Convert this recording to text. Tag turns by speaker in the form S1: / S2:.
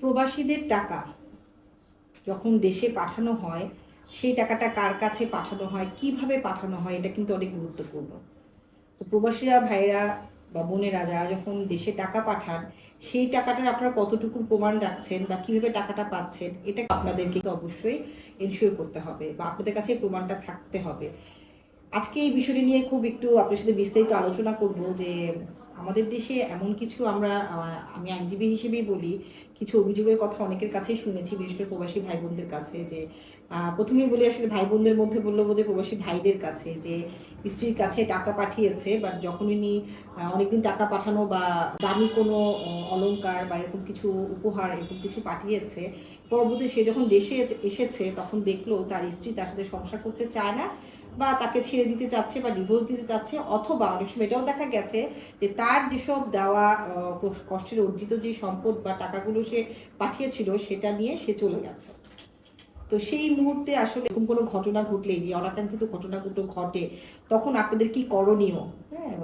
S1: প্রবাসীদের টাকা যখন দেশে পাঠানো হয়, সেই টাকাটা কার কাছে পাঠানো হয়, কিভাবে পাঠানো হয়, এটা কিন্তু অনেক গুরুত্বপূর্ণ। তো প্রবাসীরা ভাইরা বা বোনেরা যারা যখন দেশে টাকা পাঠান, সেই টাকাটার আপনারা কতটুকু প্রমাণ রাখছেন বা কিভাবে টাকাটা পাচ্ছেন, এটা আপনাদেরকে তো অবশ্যই এনশিওর করতে হবে বা আপনাদের কাছে প্রমাণটা থাকতে হবে। আজকে এই বিষয়টি নিয়ে খুব একটু আপনার সাথে বিস্তারিত আলোচনা করব যে আমাদের দেশে এমন কিছু আমি আইনজীবী হিসেবেই বলি, কিছু অভিযোগের কথা অনেকের কাছেই শুনেছি, বিশেষ করে প্রবাসী ভাই বোনদের কাছে। যে প্রথমেই বলি, আসলে ভাই বোনদের মধ্যে বললো যে প্রবাসী ভাইদের কাছে যে স্ত্রীর কাছে টাকা পাঠিয়েছে, বাট যখন উনি অনেকদিন টাকা পাঠানো বা দামি কোনো অলংকার বা এরকম কিছু উপহার এরকম কিছু পাঠিয়েছে, পরবর্তী সে যখন দেশে এসেছে তখন দেখলো তার স্ত্রী তার সাথে সংসার করতে চায় না বা তাকে ছেড়ে দিতে চাচ্ছে বা ডিভোর্স দিতে চাচ্ছে, অথবা অনেক সময় এটাও দেখা গেছে যে তার যেসব দেওয়া কষ্টের অর্জিত যে সম্পদ বা টাকাগুলো সে পাঠিয়েছিল সেটা নিয়ে সে চলে গেছে। তো সেই মুহূর্তে আসলে এরকম কোনো ঘটনা ঘটলেই, অনাকাঙ্ক্ষিত ঘটনাগুলো ঘটে, তখন আপনাদের কি করণীয়? হ্যাঁ,